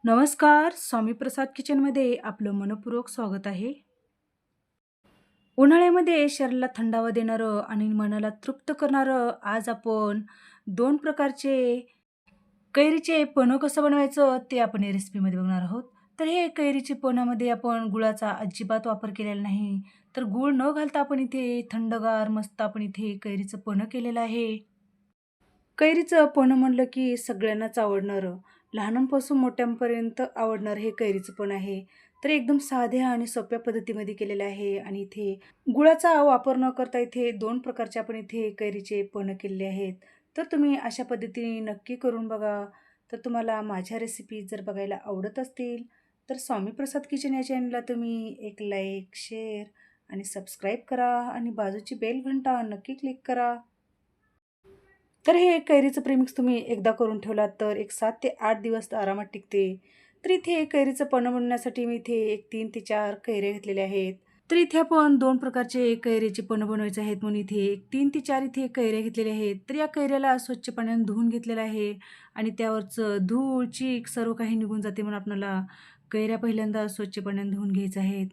नमस्कार. स्वामी प्रसाद किचनमध्ये आपलं मनःपूर्वक स्वागत आहे. उन्हाळ्यामध्ये शरीराला थंडावा देणारं आणि मनाला तृप्त करणारं आज आपण 2 प्रकारचे कैरीचे पन्हं कसं बनवायचं ते आपण या रेसिपीमध्ये बघणार आहोत. तर हे कैरीचे पन्हामध्ये आपण गुळाचा अजिबात वापर केलेला नाही. तर गूळ न घालता आपण इथे थंडगार मस्त आपण इथे कैरीचं पन्हं केलेलं आहे. कैरीचं पन्हं म्हणलं की सगळ्यांनाच आवडणारं, लहानांपासून मोठ्यांपर्यंत आवडणारं हे कैरीचं पण आहे. तर एकदम साध्या आणि सोप्या पद्धतीमध्ये केलेलं आहे आणि इथे गुळाचा वापर न करता इथे 2 प्रकारचे आपण इथे कैरीचे पन्हं केलेले आहेत. तर तुम्ही अशा पद्धतीने नक्की करून बघा. तर तुम्हाला माझ्या रेसिपी जर बघायला आवडत असतील, तर स्वामी प्रसाद किचन या चॅनलला तुम्ही एक लाईक, शेअर आणि सबस्क्राईब करा आणि बाजूची बेल घंटा नक्की क्लिक करा. तर हे कैरीचं प्रेमिक्स तुम्ही एकदा करून ठेवलात तर एक 7 ते 8 दिवस आरामात टिकते. तर इथे कैरीचं पन्हं बनवण्यासाठी मी इथे एक 3 ते 4 कैऱ्या घेतलेल्या आहेत. तर इथे आपण 2 प्रकारचे कैरीचे पन्हं बनवायचे आहेत म्हणून इथे एक 3 ते 4 इथे कैऱ्या घेतलेल्या आहेत. तर या कैऱ्याला स्वच्छ पाण्याने धुवून घेतलेलं आहे आणि त्यावरचं धूळ, चीक सर्व काही निघून जाते म्हणून आपल्याला कैऱ्या पहिल्यांदा स्वच्छ पाण्याने धुवून घ्यायच्या आहेत.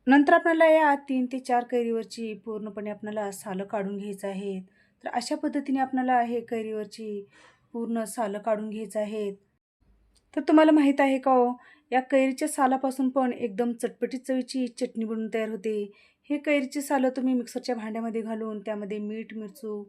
नंतर आपल्याला या 3 ते 4 कैरीवरची पूर्णपणे आपल्याला सालं काढून घ्यायचं आहे. तर अशा पद्धतीने आपल्याला हे कैरीवरची पूर्ण सालं काढून घ्यायचं आहे. तर तुम्हाला माहीत आहे का हो, या कैरीच्या सालापासून पण एकदम चटपटीत चवीची चटणी बनवून तयार होते. हे कैरीची सालं तुम्ही मिक्सरच्या भांड्यामध्ये घालून त्यामध्ये मीठ, मिरचू,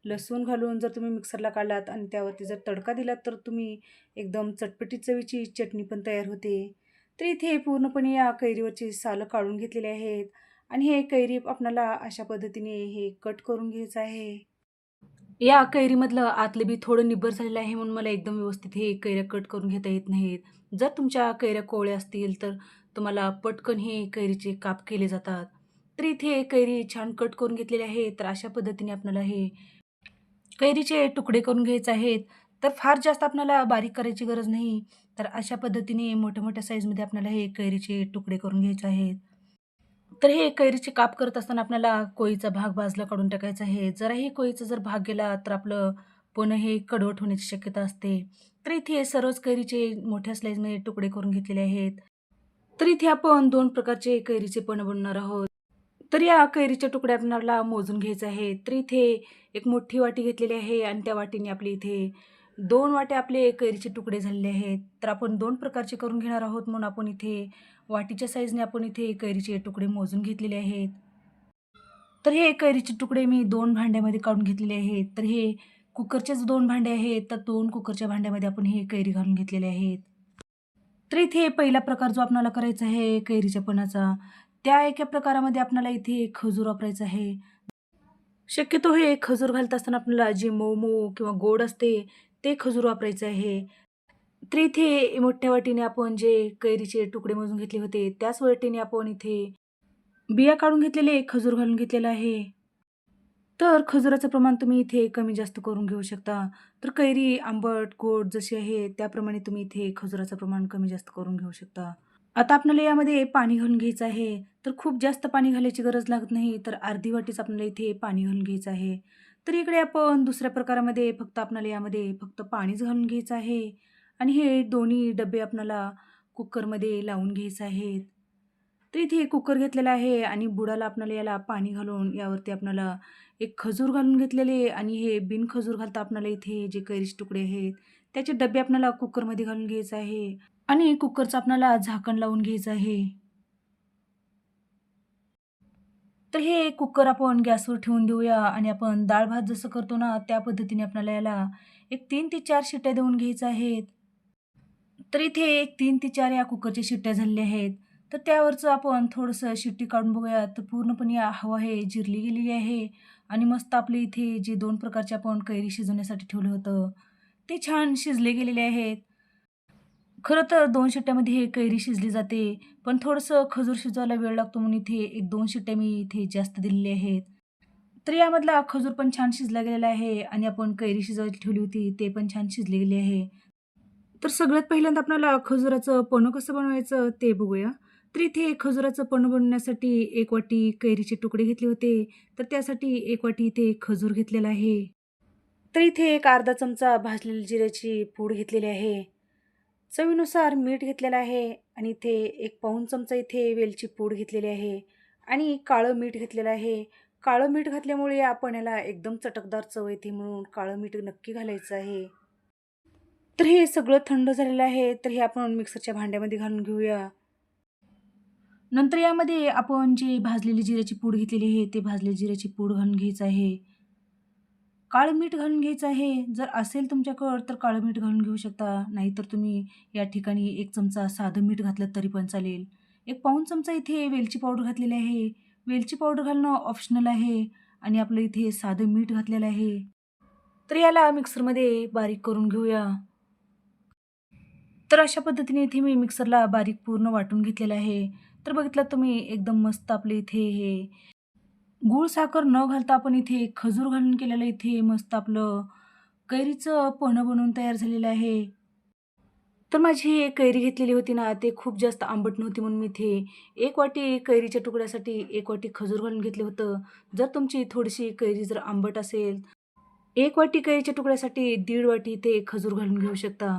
लसूण घालून जर तुम्ही मिक्सरला काढलात आणि त्यावरती जर तडका दिलात तर तुम्ही एकदम चटपटीत चवीची चटणी पण तयार होते. तर इथे पूर्णपणे या कैरीवरची सालं काढून घेतलेली आहेत आणि हे कैरी आपल्याला अशा पद्धतीने हे कट करून घ्यायचं आहे. या कैरीमधलं आतलं बी थोडं निब्बर झालेलं आहे म्हणून मला एकदम व्यवस्थित हे कैऱ्या कट करून घेता येत नाहीत. जर तुमच्या कैऱ्या कोवळ्या असतील तर तुम्हाला पटकन हे कैरीचे काप केले जातात. तर इथे कैरी छान कट करून घेतलेली आहे. तर अशा पद्धतीने आपल्याला हे कैरीचे तुकडे करून घ्यायचे आहेत. तर फार जास्त आपल्याला बारीक करायची गरज नाही. तर अशा पद्धतीने मोठ्या-मोठ्या साईजमध्ये आपल्याला हे कैरीचे तुकडे करून घ्यायचे आहेत. तर हे कैरीचे काप करत असताना आपल्याला कोळीचा भाग बाजूला काढून टाकायचा आहे. जराही कोळीचा जर भाग गेला तर आपलं पन्हं हे कडवट होण्याची शक्यता असते. तर इथे सर्वच कैरीचे मोठ्या स्लाईसमध्ये तुकडे करून घेतलेले आहेत. तर इथे आपण 2 प्रकारचे कैरीचे पन्हं बनवणार आहोत. तर या कैरीच्या तुकड्या आपल्याला मोजून घ्यायचं आहे. तर इथे एक मोठी वाटी घेतलेली आहे आणि त्या वाटीने आपले इथे 2 वाट्या आपले कैरीचे तुकडे झालेले आहेत. तर आपण 2 प्रकारचे करून घेणार आहोत म्हणून आपण इथे वाटीच्या साईजने आपण इथे कैरीचे तुकडे मोजून घेतलेले आहेत. तर हे कैरीचे तुकडे मी 2 भांड्यामध्ये काढून घेतलेले आहेत. तर हे कुकरचेच 2 भांडे आहेत. तर 2 कुकरच्या भांड्यामध्ये आपण हे कैरी घालून घेतलेले आहेत. तर इथे पहिला प्रकार जो आपल्याला करायचा आहे कैरीच्या पन्हाचा, त्या एका प्रकारामध्ये आपल्याला इथे खजूर वापरायचा आहे. शक्यतो हे खजूर घालत असताना आपल्याला जे मऊ-मऊ किंवा गोड असते, ते खजूर वापरायचं आहे. तर इथे मोठ्या वाटीने आपण जे कैरीचे तुकडे मोजून घेतले होते, त्याच वाटीने आपण इथे बिया काढून घेतलेले खजूर घालून घेतलेलं आहे. तर खजुराचं प्रमाण तुम्ही इथे कमी-जास्त करून घेऊ शकता. तर कैरी आंबट, गोड जशी आहे त्याप्रमाणे तुम्ही इथे खजुराचं प्रमाण कमी-जास्त करून घेऊ शकता. आता आपल्याला यामध्ये पाणी घालून घ्यायचं आहे. तर खूप जास्त पाणी घालायची गरज लागत नाही. तर अर्धी वाटीच आपल्याला इथे पाणी घालून घ्यायचं आहे. तर इकडे आपण दुसऱ्या प्रकारामध्ये फक्त आपल्याला यामध्ये फक्त पाणीच घालून घ्यायचं आहे आणि हे दोन्ही डब्बे आपल्याला कुकरमध्ये लावून घ्यायचे आहेत. तर इथे कुकर घेतलेला आहे आणि बुडाला आपल्याला याला पाणी घालून यावरती आपल्याला एक खजूर घालून घेतलेले आणि हे बिन खजूर घालता आपल्याला इथे जे कैरीचे तुकडे आहेत, त्याचे डब्बे आपल्याला कुकरमध्ये घालून घ्यायचं आहे आणि कुकरचं आपल्याला झाकण लावून घ्यायचं आहे. तर हे कुकर आपण गॅसवर ठेवून देऊया आणि आपण डाळ-भात जसं करतो ना, त्या पद्धतीने आपल्याला याला एक 3 ते 4 शिट्ट्या देऊन घ्यायच्या आहेत. तर इथे एक 3 ते 4 या कुकरच्या शिट्ट्या झालेल्या आहेत. तर त्यावरचं आपण थोडंसं शिट्टी काढून बघूया. तर पूर्णपणे हवा आहे जिरली गेलेली आहे आणि मस्त आपले इथे जे 2 प्रकारचे आपण कैरी शिजवण्यासाठी ठेवलं होतं, ते छान शिजले गेलेले आहेत. खरं तर 2 शिट्ट्यामध्ये हे कैरी शिजली जाते. पण थोडंसं खजूर शिजवायला वेळ लागतो म्हणून इथे 1-2 शिट्ट्या मी इथे जास्त दिलेल्या आहेत. तर यामधला खजूर पण छान शिजला गेलेला आहे आणि आपण कैरी शिजवायला ठेवली होती, ते पण छान शिजली गेली आहे. तर सगळ्यात पहिल्यांदा आपल्याला खजुराचं पन्हं कसं बनवायचं ते बघूया. तर इथे खजुराचं पन्हं बनवण्यासाठी 1 वाटी कैरीचे तुकडे घेतले होते. तर त्यासाठी 1 वाटी इथे खजूर घेतलेला आहे. तर इथे एक अर्धा चमचा भाजलेली जिऱ्याची पूड घेतलेली आहे. चवीनुसार मीठ घेतलेलं आहे आणि इथे 1 पाऊण चमचा इथे वेलची पूड घेतलेली आहे आणि काळं मीठ घेतलेलं आहे. काळं मीठ घातल्यामुळे आपण याला एकदम चटकदार चव येते म्हणून काळं मीठ नक्की घालायचं आहे. तर हे सगळं थंड झालेलं आहे, तर हे आपण मिक्सरच्या भांड्यामध्ये घालून घेऊया. नंतर यामध्ये आपण जी भाजलेली जिऱ्याची पूड घेतलेली आहे, ते भाजलेली जिऱ्याची पूड घालून घ्यायचं आहे. काळं मीठ घालून घ्यायचं आहे. जर असेल तुमच्याकडं तर काळं मीठ घालून घेऊ शकता. नाहीतर तुम्ही या ठिकाणी 1 चमचा साधं मीठ घातलं तरी पण चालेल. 1 पाऊण चमचा इथे वेलची पावडर घातलेली आहे. वेलची पावडर घालणं ऑप्शनल आहे आणि आपलं इथे साधं मीठ घातलेलं आहे. तर याला मिक्सरमध्ये बारीक करून घेऊया. तर अशा पद्धतीने इथे मी मिक्सरला बारीक पूर्ण वाटून घेतलेलं आहे. तर बघितलात तुम्ही एकदम मस्त आपले इथे हे गूळ साखर न घालता आपण इथे खजूर घालून केलेलं इथे मस्त आपलं कैरीचं पन्हं बनवून तयार झालेलं आहे. तर माझी कैरी घेतलेली होती ना, ते खूप जास्त आंबट नव्हती म्हणून मी इथे 1 वाटी कैरीच्या तुकड्यासाठी 1 वाटी खजूर घालून घेतलं होतं. जर तुमची थोडीशी कैरी जर आंबट असेल, 1 वाटी कैरीच्या तुकड्यासाठी 1.5 वाटी इथे खजूर घालून घेऊ शकता.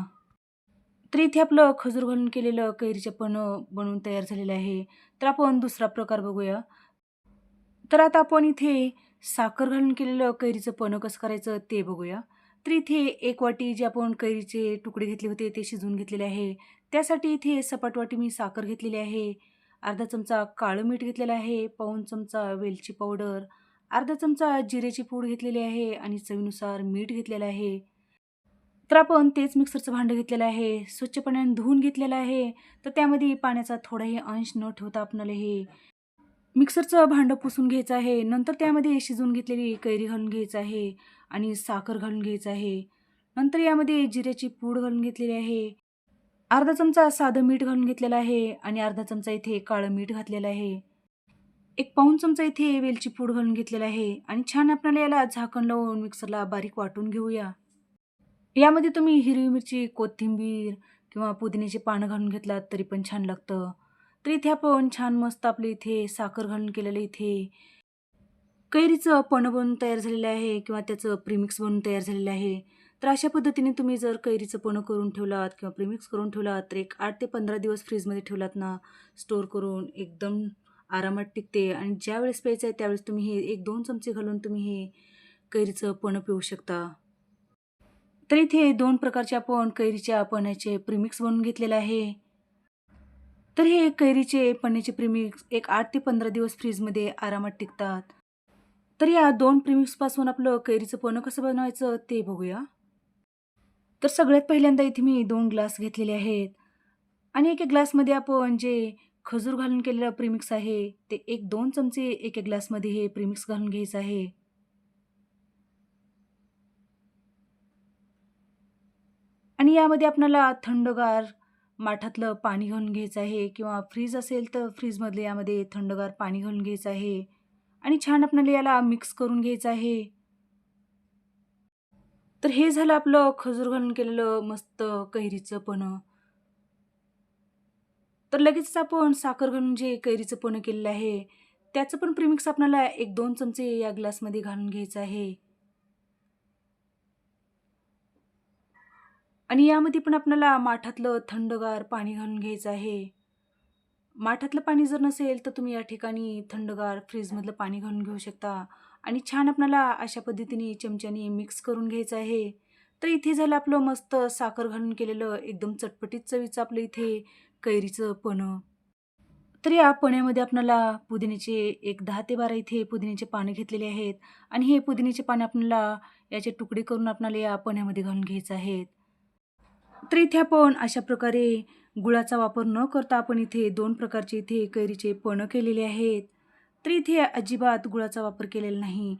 तर इथे आपलं खजूर घालून केलेलं कैरीचं पन्हं बनवून तयार झालेलं आहे. तर आपण दुसरा प्रकार बघूया. तर आता आपण इथे साखर घालून केलेलं कैरीचं पन्हं कसं करायचं ते बघूया. तर इथे 1 वाटी जे आपण कैरीचे तुकडे घेतले होते ते शिजवून घेतलेले आहे. त्यासाठी इथे सपाट वाटी मी साखर घेतलेली आहे. अर्धा चमचा काळं मीठ घेतलेलं आहे, पाऊण चमचा वेलची पावडर, अर्धा चमचा जिऱ्याची पूड घेतलेली आहे आणि चवीनुसार मीठ घेतलेलं आहे. तर आपण तेच मिक्सरचं भांडं घेतलेलं आहे, स्वच्छ पाण्याने धुवून घेतलेलं आहे. तर त्यामध्ये पाण्याचा थोडाही अंश न ठेवता आपल्याला हे मिक्सरचं भांडं पुसून घ्यायचं आहे. नंतर त्यामध्ये शिजवून घेतलेली कैरी घालून घ्यायचं आहे आणि साखर घालून घ्यायचं आहे. नंतर यामध्ये जिऱ्याची पूड घालून घेतलेली आहे. अर्धा चमचा साधं मीठ घालून घेतलेलं आहे आणि अर्धा चमचा इथे काळं मीठ घातलेलं आहे. 1 पाऊण चमचा इथे वेलची पूड घालून घेतलेला आहे आणि छान आपल्याला याला झाकण लावून मिक्सरला बारीक वाटून घेऊया. यामध्ये तुम्ही हिरवी मिरची, कोथिंबीर किंवा पुदिन्याची पानं घालून घेतलात तरी पण छान लागतं. तर इथे आपण छान मस्त आपले इथे साखर घालून केलेलं इथे कैरीचं पन्हं बनवून तयार झालेलं आहे किंवा त्याचं प्रीमिक्स बनवून तयार झालेलं आहे. तर अशा पद्धतीने तुम्ही जर कैरीचं पन्हं करून ठेवलात किंवा प्रीमिक्स करून ठेवलात, तर एक 8 ते 15 दिवस फ्रीजमध्ये ठेवलात ना, स्टोअर करून एकदम आरामात टिकते आणि ज्यावेळेस प्यायचं आहे त्यावेळेस तुम्ही हे 1-2 चमचे घालून तुम्ही हे कैरीचं पन्हं पिऊ शकता. तर इथे 2 प्रकारचे आपण कैरीच्या पन्ह्याचे प्रीमिक्स बनवून घेतलेलं आहे. तर हे कैरीचे पन्ह्याचे प्रीमिक्स एक 8 ते 15 दिवस फ्रीजमध्ये आरामात टिकतात. तर या 2 प्रीमिक्सपासून आपलं कैरीचं पन्हं कसं बनवायचं ते बघूया. तर सगळ्यात पहिल्यांदा इथे मी 2 ग्लास घेतलेले आहेत आणि एक-एक ग्लासमध्ये आपण जे खजूर घालून केलेलं प्रीमिक्स आहे, ते 1-2 चमचे एक-एक ग्लासमध्ये हे प्रीमिक्स घालून घ्यायचं आहे. आणि यामध्ये आपल्याला थंडगार माठातलं पाणी घालून घ्यायचं आहे किंवा फ्रीज असेल तर फ्रीजमधलं यामध्ये थंडगार पाणी घालून घ्यायचं आहे आणि छान आपल्याला याला मिक्स करून घ्यायचं आहे. तर हे झालं आपलं खजूर घालून केलेलं मस्त कैरीचं पन्हं. तर लगेचच आपण साखर घालून जे कैरीचं पन्हं केलेलं आहे, त्याचं पण प्रीमिक्स आपल्याला 1-2 चमचे या ग्लासमध्ये घालून घ्यायचं आहे. आणि यामध्ये पण आपल्याला माठातलं थंडगार पाणी घालून घ्यायचं आहे. माठातलं पाणी जर नसेल, तर तुम्ही या ठिकाणी थंडगार फ्रीजमधलं पाणी घालून घेऊ शकता आणि छान आपल्याला अशा पद्धतीने चमच्याने मिक्स करून घ्यायचं आहे. तर इथे झालं आपलं मस्त साखर घालून केलेलं एकदम चटपटीत चवीचं आपलं इथे कैरीचं पन्हं. तर या पन्ह्यामध्ये आपल्याला पुदिन्याचे एक 10 ते 12 इथे पुदिन्याचे पानं घेतलेले आहेत आणि हे पुदिन्याचे पानं आपल्याला याचे तुकडे करून आपल्याला या पन्ह्यामध्ये घालून घ्यायचे आहेत. तर इथे आपण अशा प्रकारे गुळाचा वापर न करता आपण इथे 2 प्रकारचे इथे कैरीचे पन्हं केलेले आहेत. तर इथे अजिबात गुळाचा वापर केलेला नाही.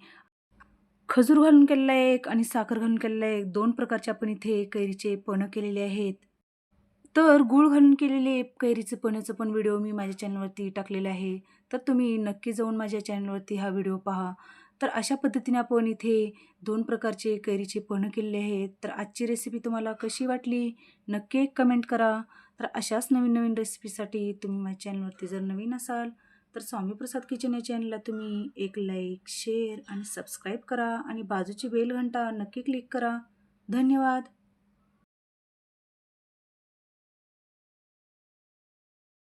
खजूर घालून केलेला आहे एक आणि साखर घालून केलेला आहे 2 प्रकारचे आपण इथे कैरीचे पन्हं केलेले आहेत. तर गूळ घालून केलेले कैरीचं पन्ह्याचं पण व्हिडिओ मी माझ्या चॅनलवरती टाकलेला आहे. तर तुम्ही नक्की जाऊन माझ्या चॅनलवरती हा व्हिडिओ पहा. तर अशा पद्धतीने आपण इथे 2 प्रकारचे कैरीचे पन्हं केलेले आहेत. तर आजची रेसिपी तुम्हाला कशी वाटली? नक्की एक कमेंट करा. तर अशाच नवीन-नवीन रेसिपीसाठी तुम्ही माझ्या चॅनलवरती जर नवीन असाल, तर स्वामी प्रसाद किचन या चॅनलला तुम्ही एक लाईक, शेअर आणि सबस्क्राईब करा आणि बाजूची बेल घंटा नक्की क्लिक करा. धन्यवाद.